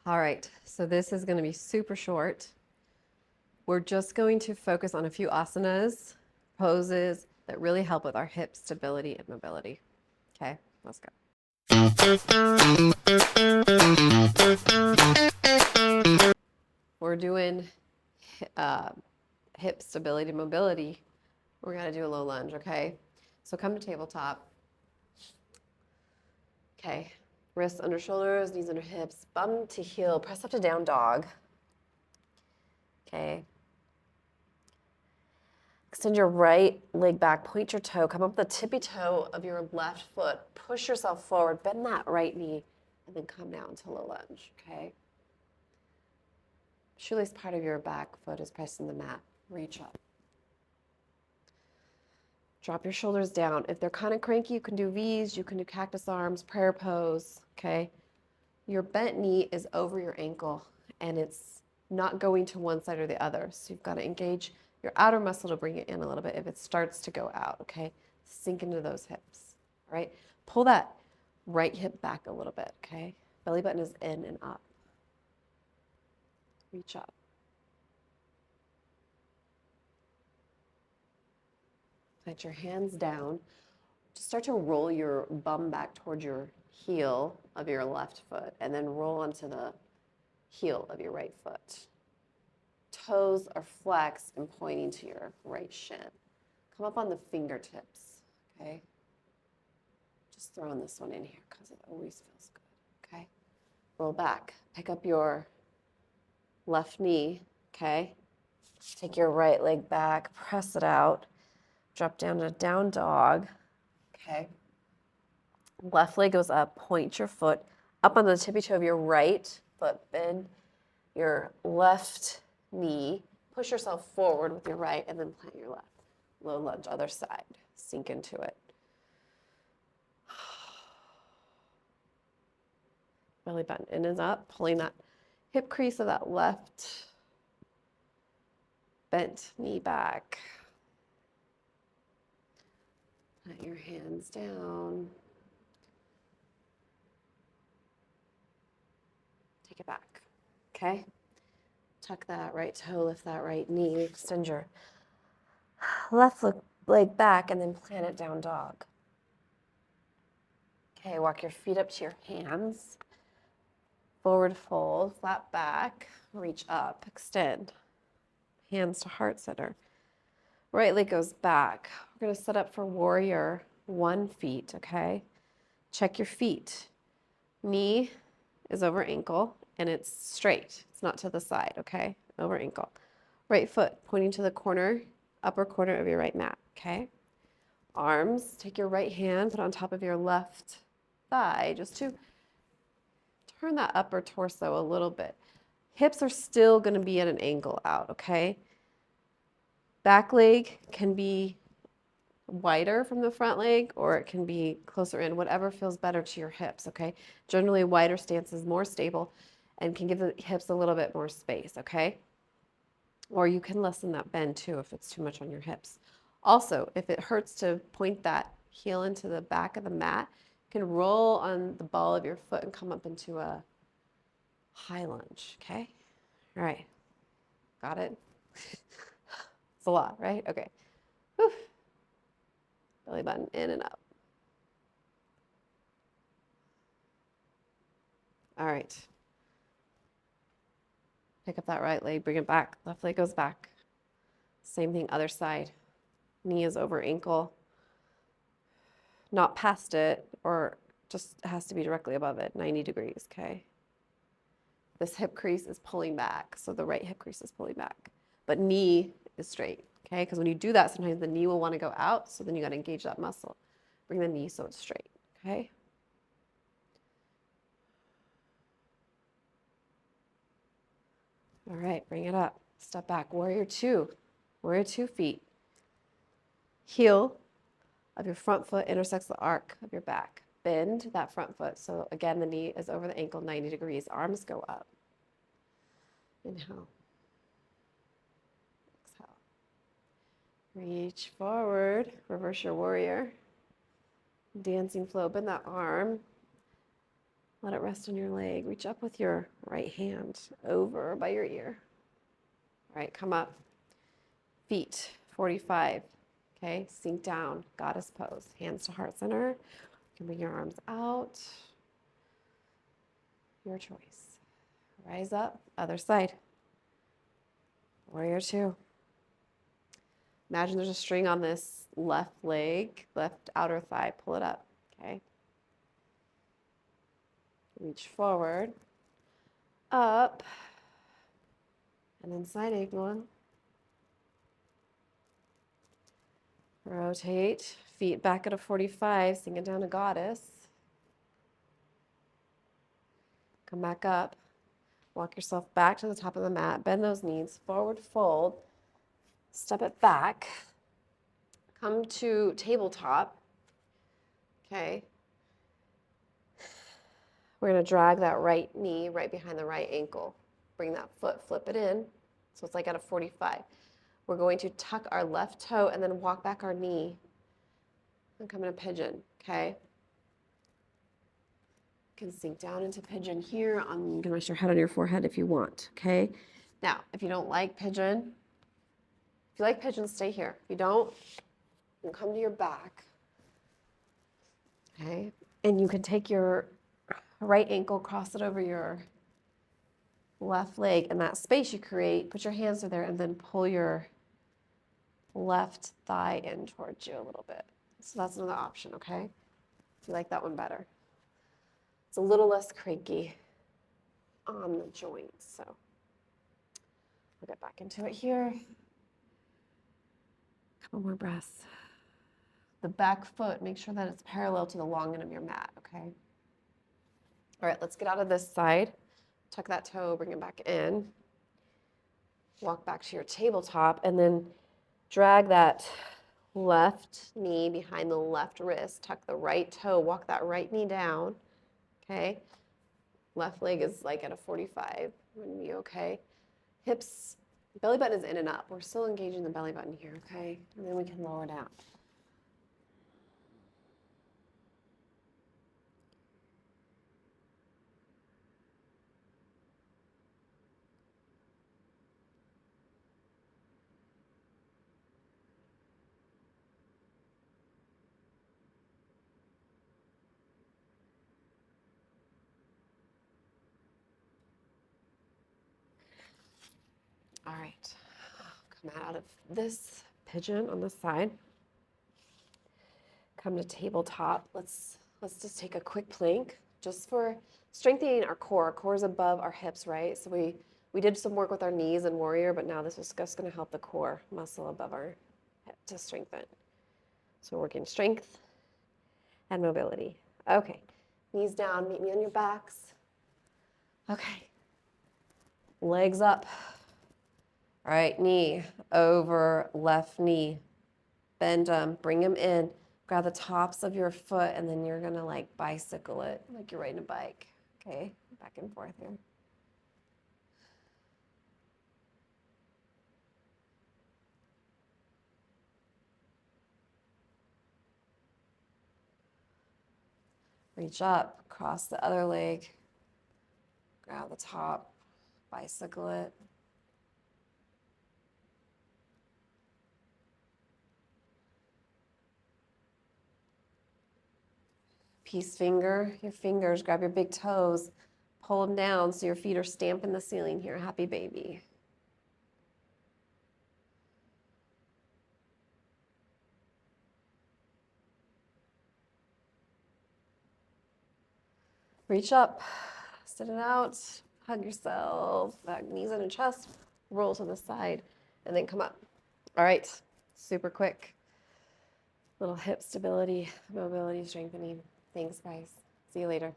All right, so this is going to be super short. We're just going to focus on a few asanas, poses that really help with our hip stability and mobility. Okay, let's go. We're doing uh, hip stability and mobility. We're going to do a low lunge, okay? So come to tabletop. Okay, wrists under shoulders, knees under hips, bum to heel, press up to down dog. Okay. Extend your right leg back, point your toe, come up the tippy toe of your left foot, push yourself forward, bend that right knee, and then come down to low lunge, okay? Shoelace part of your back foot is pressing the mat. Reach up. Drop your shoulders down. If they're kind of cranky, you can do V's, you can do cactus arms, prayer pose, okay? Your bent knee is over your ankle, and it's not going to one side or the other. So you've got to engage your outer muscle to bring it in a little bit if it starts to go out, okay? Sink into those hips, all right? Pull that right hip back a little bit, okay? Belly button is in and up. Reach up. Put your hands down. Just start to roll your bum back towards your heel of your left foot and then roll onto the heel of your right foot. Toes are flexed and pointing to your right shin. Come up on the fingertips, okay? Just throwing this one in here because it always feels good, okay? Roll back. Pick up your left knee, okay? Take your right leg back, press it out. Drop down to down dog, okay? Left leg goes up, point your foot up on the tippy toe of your right foot, bend your left knee, push yourself forward with your right, and then plant your left. Low lunge, other side. Sink into it. Belly button in and up, pulling that hip crease of that left bent knee back. Put your hands down. Take it back, okay? Tuck that right toe, lift that right knee, extend your left leg back, and then plant it down dog. Okay, walk your feet up to your hands. Forward fold, flat back, reach up, extend. Hands to heart center. Right leg goes back. We're going to set up for warrior 1 feet, okay? Check your feet. Knee is over ankle and it's straight. It's not to the side, okay? Over ankle. Right foot pointing to the corner, upper corner of your right mat, okay? Arms, take your right hand, put on top of your left thigh just to turn that upper torso a little bit. Hips are still going to be at an angle out, okay? Back leg can be wider from the front leg or it can be closer in, whatever feels better to your hips, okay? Generally, a wider stance is more stable and can give the hips a little bit more space, okay? Or you can lessen that bend too if it's too much on your hips. Also, if it hurts to point that heel into the back of the mat, you can roll on the ball of your foot and come up into a high lunge, okay? All right, got it? It's a lot, right? Okay. Whew. Belly button in and up. All right. Pick up that right leg, bring it back. Left leg goes back. Same thing, other side. Knee is over ankle. Not past it, or just has to be directly above it, 90 degrees, okay? This hip crease is pulling back, so the right hip crease is pulling back. But knee is straight, okay? Because when you do that, sometimes the knee will want to go out, so then you got to engage that muscle. Bring the knee so it's straight, okay? All right, bring it up. Step back, warrior 2. Warrior 2 feet. Heel of your front foot intersects the arc of your back. Bend that front foot. So again, the knee is over the ankle, 90 degrees. Arms go up. Inhale. Exhale. Reach forward. Reverse your warrior. Dancing flow. Bend that arm. Let it rest on your leg. Reach up with your right hand over by your ear. All right, come up. Feet, 45. Okay, sink down, goddess pose. Hands to heart center. You can bring your arms out. Your choice. Rise up, other side. Warrior two. Imagine there's a string on this left leg, left outer thigh. Pull it up, okay? Reach forward, up, and then side angle. Rotate, feet back at a 45, sink it down to goddess. Come back up. Walk yourself back to the top of the mat. Bend those knees, forward fold. Step it back. Come to tabletop. Okay. We're going to drag that right knee right behind the right ankle. Bring that foot, flip it in. So it's like at a 45. We're going to tuck our left toe and then walk back our knee and come in a pigeon, okay? You can sink down into pigeon here. You can rest your head on your forehead if you want, okay? Now, if you don't like pigeon, if you like pigeon, stay here. If you don't, you can come to your back, okay? And you can take your right ankle, cross it over your left leg, and that space you create, put your hands there and then pull your left thigh in towards you a little bit. So that's another option, okay? If you like that one better. It's a little less cranky on the joints, so we'll get back into it here. Couple more breaths. The back foot, make sure that it's parallel to the long end of your mat, okay? All right, let's get out of this side. Tuck that toe, bring it back in. Walk back to your tabletop, and then drag that left knee behind the left wrist. Tuck the right toe, walk that right knee down, okay? Left leg is like at a 45. Wouldn't be okay. Hips, belly button is in and up. We're still engaging the belly button here, okay? And then we can lower down. All right, come out of this pigeon on this side. Come to tabletop. Let's just take a quick plank just for strengthening our core. Our core is above our hips, right? So we did some work with our knees in warrior, but now this is just going to help the core muscle above our hip to strengthen. So we're working strength and mobility. Okay, knees down, meet me on your backs. Okay, legs up. All right, knee over left knee. Bend them, bring them in. Grab the tops of your foot, and then you're gonna like bicycle it, like you're riding a bike. Okay, back and forth here. Reach up, cross the other leg. Grab the top, bicycle it. Peace finger, your fingers, grab your big toes, pull them down so your feet are stamping the ceiling here. Happy baby. Reach up, sit it out, hug yourself, back knees on your chest, roll to the side, and then come up. All right, super quick. Little hip stability, mobility strengthening. Thanks, guys. See you later.